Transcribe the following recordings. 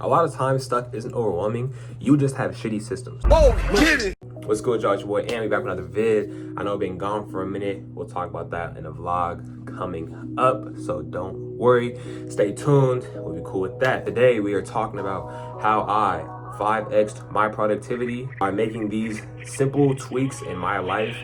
A lot of times stuff isn't overwhelming. You just have shitty systems. Whoa, get it! What's good, y'all? It's your boy Andy back with another vid. I know I've been gone for a minute. We'll talk about that in a vlog coming up, so don't worry. Stay tuned. We'll be cool with that. Today we are talking about how I 5x'd my productivity by making these simple tweaks in my life,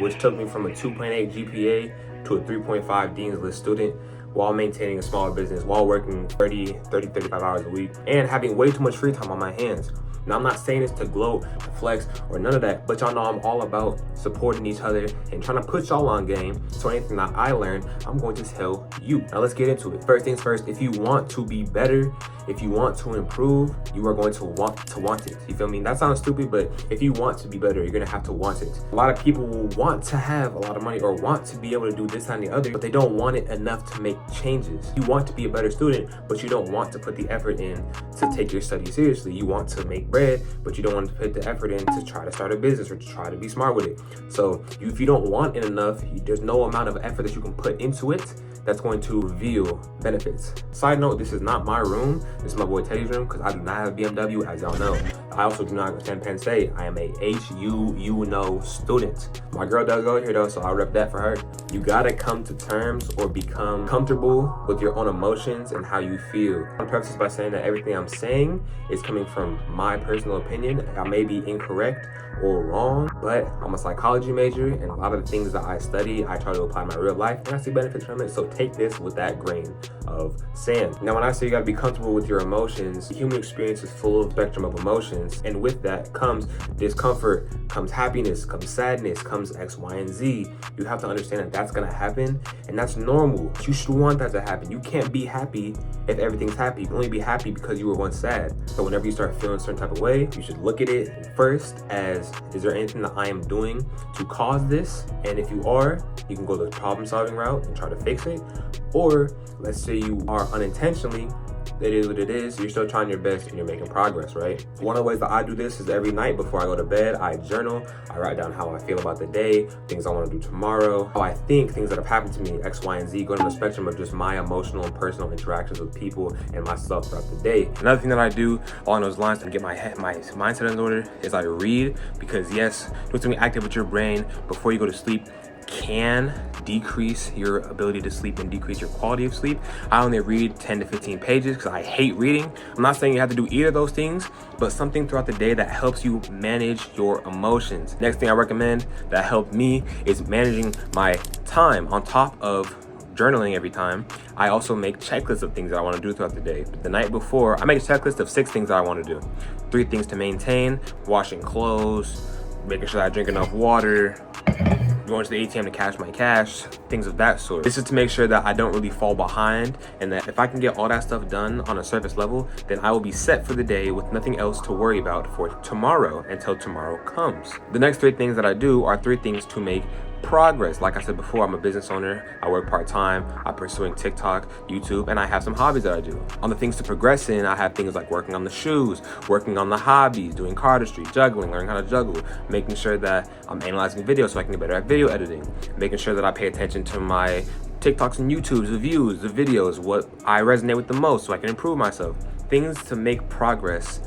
which took me from a 2.8 GPA to a 3.5 Dean's List student, while maintaining a small business, while working 35 hours a week, and having way too much free time on my hands. Now, I'm not saying this to gloat, to flex, or none of that, but y'all know I'm all about supporting each other and trying to put y'all on game. So anything that I learned, I'm going to tell you. Now let's get into it. First things first, if you want to be better, if you want to improve, you are going to want it. You feel me? That sounds stupid, but if you want to be better, you're gonna have to want it. A lot of people will want to have a lot of money or want to be able to do this and the other, but they don't want it enough to make changes. You want to be a better student, but you don't want to put the effort in to take your study seriously. You want to make bread, but you don't want to put the effort in to try to start a business or to try to be smart with it. So if you don't want it enough, there's no amount of effort that you can put into it that's going to reveal benefits. Side note, this is not my room. This is my boy Teddy's room, because I do not have a BMW, as y'all know. I also do not attend Penn State. I am a HUNO student. My girl does go here though, so I'll rep that for her. You gotta come to terms or become comfortable with your own emotions and how you feel. I'll preface this by saying that everything I'm saying is coming from my personal opinion. I may be incorrect or wrong, but I'm a psychology major, and a lot of the things that I study, I try to apply in my real life, and I see benefits from it. So take this with that grain of sand. Now, when I say you gotta be comfortable with your emotions, the human experience is full of spectrum of emotions, and with that comes discomfort, comes happiness, comes sadness, comes X, Y, and Z. You have to understand that that's gonna happen, and that's normal. You should want that to happen. You can't be happy if everything's happy. You can only be happy because you were once sad. So whenever you start feeling a certain type of way, you should look at it first as, is there anything that I am doing to cause this? And if you are, you can go the problem solving route and try to fix it. Or let's say you are unintentionally, it is what it is, you're still trying your best and you're making progress, right? One of the ways that I do this is every night before I go to bed, I journal, I write down how I feel about the day, things I want to do tomorrow, how I think, things that have happened to me, X, Y, and Z, going to the spectrum of just my emotional and personal interactions with people and myself throughout the day. Another thing that I do along those lines to get my mindset in order is I read, because yes, doing something active with your brain before you go to sleep can decrease your ability to sleep and decrease your quality of sleep. I only read 10 to 15 pages because I hate reading. I'm not saying you have to do either of those things, but something throughout the day that helps you manage your emotions. Next thing I recommend that helped me is managing my time. On top of journaling every time, I also make checklists of things that I want to do throughout the day. The night before, I make a checklist of 6 things that I want to do. 3 things to maintain: washing clothes, making sure that I drink enough water, going to the ATM to cash my cash, things of that sort. This is to make sure that I don't really fall behind, and that if I can get all that stuff done on a surface level, then I will be set for the day with nothing else to worry about for tomorrow until tomorrow comes. The next 3 things that I do are 3 things to make progress. Like I said before, I'm a business owner. I work part-time. I'm pursuing TikTok, YouTube, and I have some hobbies that I do. On the things to progress in, I have things like working on the shoes, working on the hobbies, doing cardistry, juggling, learning how to juggle, making sure that I'm analyzing videos so I can get better at video editing, making sure that I pay attention to my TikToks and YouTubes, the views, the videos, what I resonate with the most so I can improve myself. Things to make progress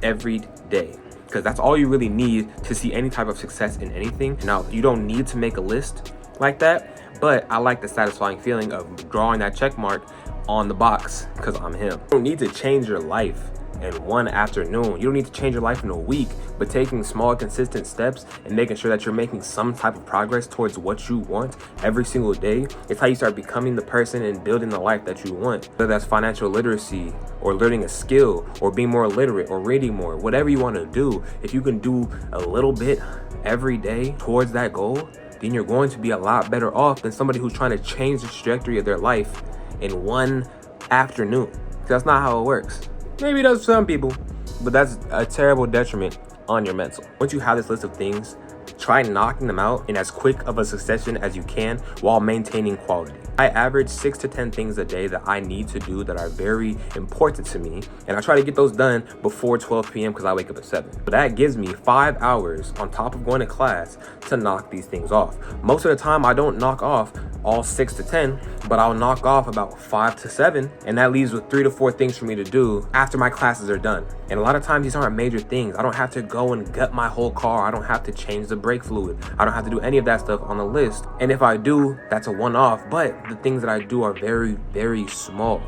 every day, because that's all you really need to see any type of success in anything. Now, you don't need to make a list like that, but I like the satisfying feeling of drawing that check mark on the box because I'm him. You don't need to change your life in one afternoon. You don't need to change your life in a week, but taking small, consistent steps and making sure that you're making some type of progress towards what you want every single day, it's how you start becoming the person and building the life that you want. Whether that's financial literacy or learning a skill or being more literate or reading more, whatever you want to do, if you can do a little bit every day towards that goal, then you're going to be a lot better off than somebody who's trying to change the trajectory of their life in one afternoon. That's not how it works. Maybe it does for some people, but that's a terrible detriment on your mental. Once you have this list of things try knocking them out in as quick of a succession as you can while maintaining quality. I average 6 to 10 things a day that I need to do that are very important to me, and I try to get those done before 12 p.m. because I wake up at 7. But that gives me 5 hours on top of going to class to knock these things off. Most of the time, I don't knock off all 6 to 10, but I'll knock off about 5 to 7, and that leaves with 3 to 4 things for me to do after my classes are done. And a lot of times these aren't major things. I don't have to go and gut my whole car. I don't have to change the brake fluid. I don't have to do any of that stuff on the list. And if I do, that's a one-off, but the things that I do are very, very small,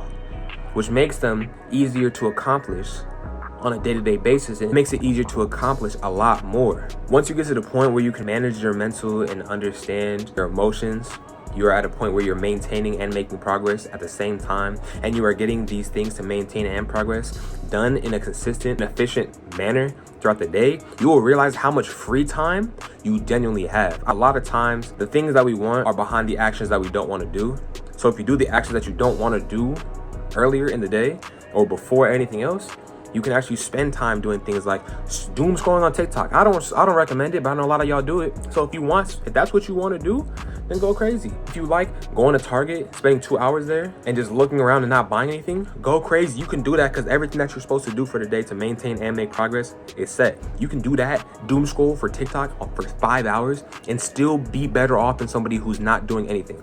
which makes them easier to accomplish on a day-to-day basis, and it makes it easier to accomplish a lot more. Once you get to the point where you can manage your mental and understand your emotions, you are at a point where you're maintaining and making progress at the same time, and you are getting these things to maintain and progress done in a consistent and efficient manner throughout the day, you will realize how much free time you genuinely have. A lot of times, the things that we want are behind the actions that we don't want to do. So if you do the actions that you don't want to do earlier in the day or before anything else, you can actually spend time doing things like doom scrolling on TikTok. I don't recommend it, but I know a lot of y'all do it. So if that's what you want to do, then go crazy. If you like going to Target, spending 2 hours there and just looking around and not buying anything, go crazy. You can do that because everything that you're supposed to do for the day to maintain and make progress is set. You can do that, doom scroll for TikTok for 5 hours and still be better off than somebody who's not doing anything.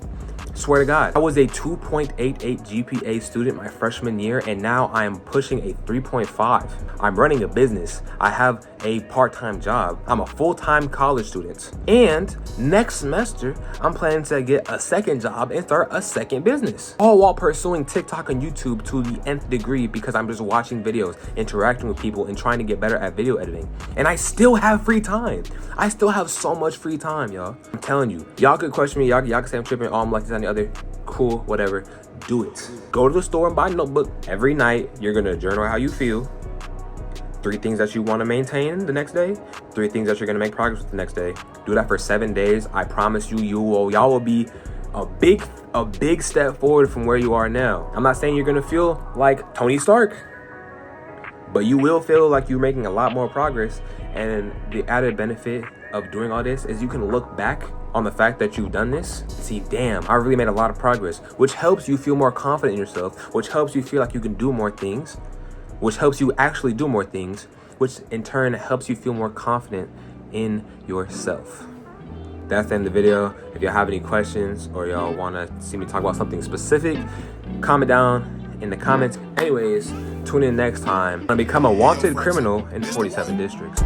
Swear to God, I was a 2.88 GPA student my freshman year, and now I am pushing a 3.5. I'm running a business. I have a part-time job. I'm a full-time college student. And next semester, I'm planning to get a second job and start a second business. All while pursuing TikTok and YouTube to the nth degree because I'm just watching videos, interacting with people, and trying to get better at video editing. And I still have free time. I still have so much free time, y'all. I'm telling you. Y'all could question me. Y'all could say I'm tripping. Oh, I'm like this and the other. Cool, whatever. Do it. Go to the store and buy a notebook. Every night, you're going to journal how you feel. 3 things that you want to maintain the next day. 3 things that you're going to make progress with the next day. Do that for 7 days. I promise you, y'all will be a big step forward from where you are now. I'm not saying you're going to feel like Tony Stark, but you will feel like you're making a lot more progress. And the added benefit of doing all this is you can look back on the fact that you've done this and see, damn, I really made a lot of progress, which helps you feel more confident in yourself, which helps you feel like you can do more things, which helps you actually do more things, which in turn helps you feel more confident in yourself. That's the end of the video. If y'all have any questions or y'all want to see me talk about something specific, comment down in the comments. Anyways, tune in next time. I'm gonna become a wanted criminal in 47 districts.